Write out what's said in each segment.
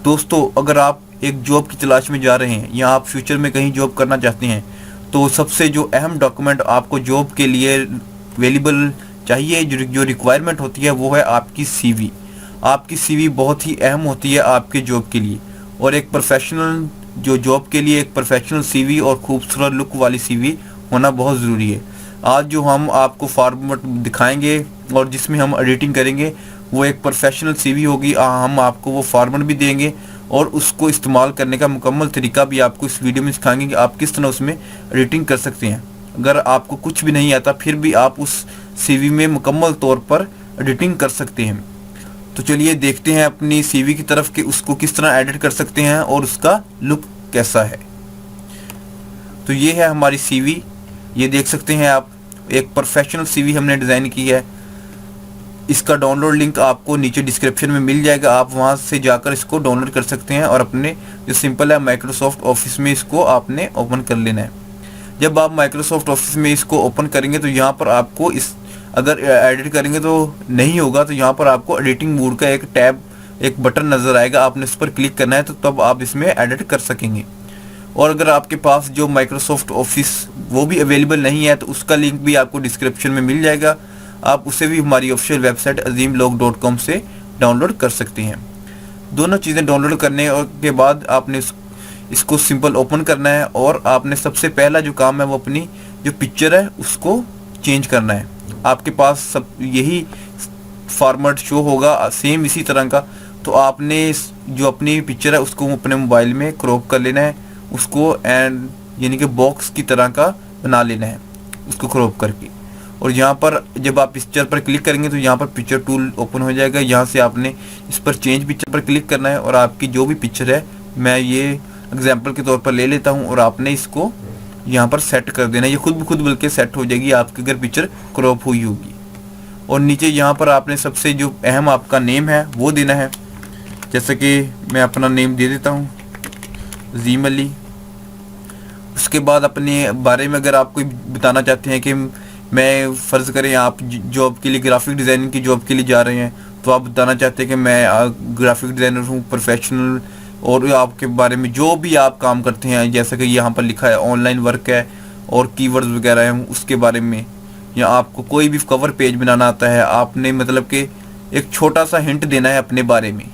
दोस्तों, अगर आप एक जॉब की तलाश में जा रहे हैं या आप फ्यूचर में कहीं जॉब करना चाहते हैं, तो सबसे जो अहम डॉक्यूमेंट आपको जॉब के लिए अवेलेबल चाहिए, जो रिक्वायरमेंट होती है, वो है आपकी सीवी। आपकी सीवी बहुत ही अहम होती है आपके जॉब के लिए, और एक प्रोफेशनल जो जॉब के लिए एक प्रोफेशनल सीवी और खूबसूरत लुक वाली सीवी होना बहुत ज़रूरी है। आज जो हम आपको फॉर्मेट दिखाएंगे और जिसमें हम एडिटिंग करेंगे, वो एक प्रोफेशनल सीवी होगी। हम आपको वो फॉर्मेट भी देंगे और उसको इस्तेमाल करने का मुकम्मल तरीका भी आपको इस वीडियो में सिखाएंगे कि आप किस तरह उसमें एडिटिंग कर सकते हैं। अगर आपको कुछ भी नहीं आता, फिर भी आप उस सीवी में मुकम्मल तौर पर एडिटिंग कर सकते हैं। तो चलिए देखते हैं अपनी सीवी की तरफ कि उसको किस तरह एडिट कर सकते हैं और उसका लुक कैसा है। तो ये है हमारी सीवी, ये देख सकते हैं आप, एक प्रोफेशनल सीवी हमने डिज़ाइन की है। इसका डाउनलोड लिंक आपको नीचे डिस्क्रिप्शन में मिल जाएगा, आप वहां से जाकर इसको डाउनलोड कर सकते हैं और अपने जो सिंपल है माइक्रोसॉफ्ट ऑफिस में इसको आपने ओपन कर लेना है। जब आप माइक्रोसॉफ्ट ऑफिस में इसको ओपन करेंगे तो यहाँ पर आपको अगर एडिट करेंगे तो नहीं होगा, तो यहाँ पर आपको एडिटिंग मोड का एक टैब, एक बटन नज़र आएगा, आपने उस पर क्लिक करना है, तो तब आप इसमें एडिट कर सकेंगे। और अगर आपके पास जो माइक्रोसॉफ्ट ऑफिस वो भी अवेलेबल नहीं है, तो उसका लिंक भी आपको डिस्क्रिप्शन में मिल जाएगा, आप उसे भी हमारी ऑफिशियल वेबसाइट azimlog.com से डाउनलोड कर सकते हैं। दोनों चीज़ें डाउनलोड करने के बाद आपने इसको सिंपल ओपन करना है, और आपने सबसे पहला जो काम है वो अपनी जो पिक्चर है उसको चेंज करना है। आपके पास सब यही फॉर्मेट शो होगा सेम इसी तरह का, तो आपने जो अपनी पिक्चर है उसको अपने मोबाइल में क्रॉप कर लेना है, उसको एंड यानी कि बॉक्स की तरह का बना लेना है उसको क्रॉप करके। और यहाँ पर जब आप पिक्चर पर क्लिक करेंगे तो यहाँ पर पिक्चर टूल ओपन हो जाएगा। यहाँ से आपने इस पर चेंज पिक्चर पर क्लिक करना है, और आपकी जो भी पिक्चर है, मैं ये एग्जांपल के तौर पर ले लेता हूँ, और आपने इसको यहाँ पर सेट कर देना है। ये खुद ब खुद बल्कि सेट हो जाएगी आपकी अगर पिक्चर क्रॉप हुई होगी। और नीचे यहाँ पर आपने सबसे जो अहम आपका नेम है वो देना है, जैसे कि मैं अपना नेम दे देता हूँ अज़ीम अली। उसके बाद अपने बारे में अगर आप कोई बताना चाहते हैं कि मैं फ़र्ज़ करें आप जॉब के लिए ग्राफिक डिज़ाइनिंग की जॉब के लिए जा रहे हैं, तो आप बताना चाहते हैं कि मैं ग्राफिक डिज़ाइनर हूँ प्रोफेशनल, और आपके बारे में जो भी आप काम करते हैं, जैसा कि यहाँ पर लिखा है ऑनलाइन वर्क है और कीवर्ड्स वगैरह हैं उसके बारे में, या आपको कोई भी कवर पेज बनाना आता है, आपने मतलब कि एक छोटा सा हिंट देना है अपने बारे में,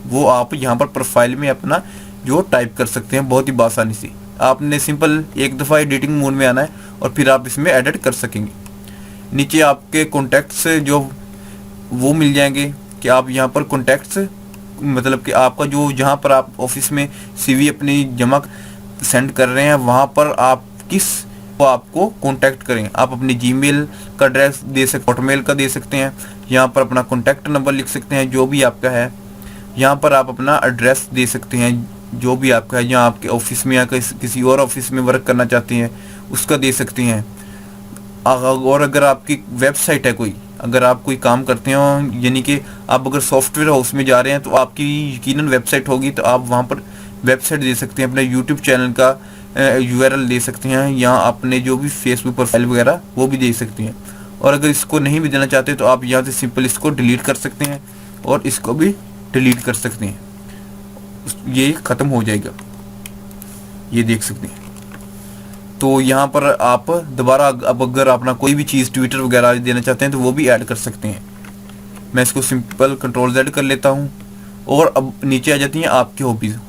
वो आप यहाँ पर प्रोफाइल में अपना जो टाइप कर सकते हैं बहुत ही आसानी से। आपने सिंपल एक दफ़ा एडिटिंग मोड में आना है और फिर आप इसमें एडिट कर सकेंगे। नीचे आपके कॉन्टैक्ट्स जो वो मिल जाएंगे कि आप यहाँ पर कॉन्टैक्ट्स मतलब कि आपका जो जहाँ पर आप ऑफिस में सीवी अपनी जमा सेंड कर रहे हैं, वहाँ पर आप किस को आपको कॉन्टैक्ट करें। आप अपनी जीमेल का एड्रेस दे सकते, हॉटमेल का दे सकते हैं, यहाँ पर अपना कॉन्टैक्ट नंबर लिख सकते हैं जो भी आपका है, यहाँ पर आप अपना एड्रेस दे सकते हैं जो भी आपका है, जहाँ आपके ऑफिस में या किसी और ऑफिस में वर्क करना चाहते हैं उसका दे सकते हैं। और अगर आपकी वेबसाइट है कोई, अगर आप कोई काम करते हो, यानी कि आप अगर सॉफ्टवेयर हाउस में जा रहे हैं, तो आपकी यकीनन वेबसाइट होगी, तो आप वहाँ पर वेबसाइट दे सकते हैं, अपने यूट्यूब चैनल का URL दे सकते हैं, या अपने जो भी फेसबुक प्रोफाइल वगैरह वो भी दे सकते हैं। और अगर इसको नहीं भी देना चाहते तो आप यहाँ से सिंपल इसको डिलीट कर सकते हैं और इसको भी डिलीट कर सकते हैं, ये ख़त्म हो जाएगा, ये देख सकते हैं। तो यहाँ पर आप दोबारा अब अगर अपना कोई भी चीज़ ट्विटर वगैरह देना चाहते हैं तो वो भी ऐड कर सकते हैं। मैं इसको सिंपल Ctrl+Z कर लेता हूँ, और अब नीचे आ जाती हैं आपकी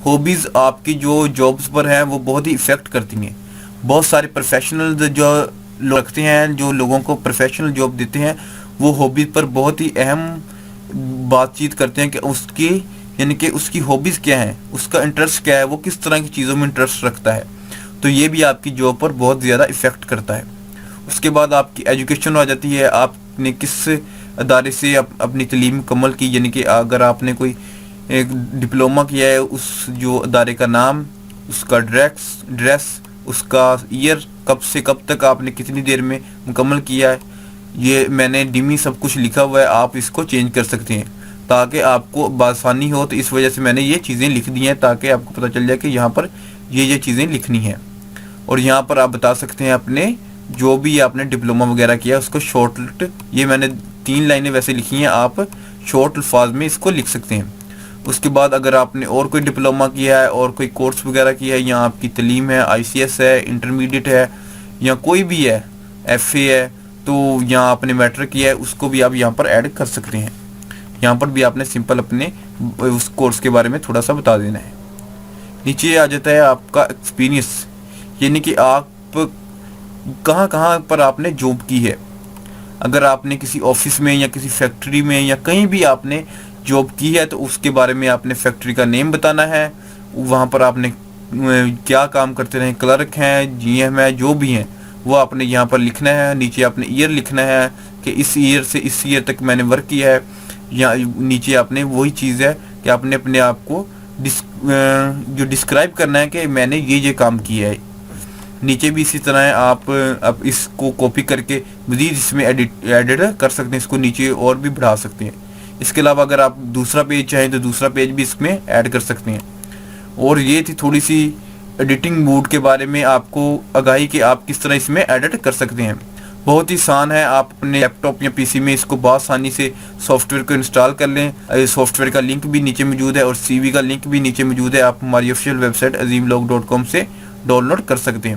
हॉबीज़ आपकी जो जॉब्स पर हैं वो बहुत ही इफ़ेक्ट करती हैं। बहुत सारे प्रोफेशनल जो लोग रखते हैं, जो लोगों को प्रोफेशनल जॉब देते हैं, वो हॉबीज़ पर बहुत ही अहम बातचीत करते हैं कि उसकी यानी कि उसकी हॉबीज़ क्या हैं, उसका इंटरेस्ट क्या है, वो किस तरह की चीज़ों में इंटरेस्ट रखता है, तो ये भी आपकी जॉब पर बहुत ज़्यादा इफ़ेक्ट करता है। उसके बाद आपकी एजुकेशन आ जाती है, आपने किस अदारे से अपनी तालीम मुकम्मल की, यानी कि अगर आपने कोई एक डिप्लोमा किया है, उस जो अदारे का नाम, उसका ड्रेस, उसका ईयर, कब से कब तक आपने कितनी देर में मुकम्मल किया है, ये मैंने डिमी सब कुछ लिखा हुआ है, आप इसको चेंज कर सकते हैं ताकि आपको आसानी हो। तो इस वजह से मैंने ये चीज़ें लिख दी हैं ताकि आपको पता चल जाए कि यहाँ पर ये चीज़ें लिखनी हैं। और यहाँ पर आप बता सकते हैं अपने जो भी आपने डिप्लोमा वगैरह किया उसको शॉर्ट, ये मैंने 3 लाइनें वैसे लिखी हैं, आप शॉर्ट अल्फाज में इसको लिख सकते हैं। اس کے بعد اگر آپ نے اور کوئی ڈپلوما کیا ہے اور کوئی کورس وغیرہ کیا ہے یا آپ کی تعلیم ہے ICS ہے, انٹرمیڈیٹ ہے یا کوئی بھی ہے, FA ہے, تو یہاں آپ نے میٹرک کیا ہے اس کو بھی آپ یہاں پر ایڈ کر سکتے ہیں. یہاں پر بھی آپ نے سمپل اپنے اس کورس کے بارے میں تھوڑا سا بتا دینا ہے. نیچے آ جاتا ہے آپ کا ایکسپیرینس, یعنی کہ آپ کہاں کہاں پر آپ نے جاب کی ہے. اگر آپ نے کسی آفس میں یا کسی فیکٹری میں یا کہیں بھی آپ نے جاب کی ہے تو اس کے بارے میں آپ نے فیکٹری کا نیم بتانا ہے, وہاں پر آپ نے کیا کام کرتے رہے, کلرک ہیں, GM ہے, جو بھی ہیں وہ آپ نے یہاں پر لکھنا ہے. نیچے آپ نے ایئر لکھنا ہے کہ اس ایئر سے اس ایئر تک میں نے ورک کیا ہے, یا نیچے آپ نے وہی چیز ہے کہ آپ نے اپنے آپ کو جو ڈسکرائب کرنا ہے کہ میں نے یہ کام کیا ہے. نیچے بھی اسی طرح ہے, آپ اب اس کو کاپی کر کے مزید اس میں ایڈٹ کر سکتے ہیں, اس کو نیچے اور بھی بڑھا سکتے ہیں. اس کے علاوہ اگر آپ دوسرا پیج چاہیں تو دوسرا پیج بھی اس میں ایڈ کر سکتے ہیں. اور یہ تھی تھوڑی سی ایڈیٹنگ موڈ کے بارے میں آپ کو آگاہی کہ آپ کس طرح اس میں ایڈٹ کر سکتے ہیں. بہت ہی آسان ہے, آپ اپنے لیپ ٹاپ یا PC میں اس کو بآسانی سے سافٹ ویئر کو انسٹال کر لیں. سافٹ ویئر کا لنک بھی نیچے موجود ہے اور CV کا لنک بھی نیچے موجود ہے, آپ ہماری آفیشیل ویب سائٹ azimlog.com سے ڈاؤن لوڈ کر سکتے ہیں.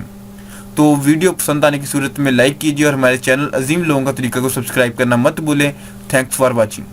تو ویڈیو پسند آنے کی صورت میں لائک کیجیے اور ہمارے چینل عظیم لوگوں کا طریقہ کو سبسکرائب کرنا مت بھولیں. Thanks for watching.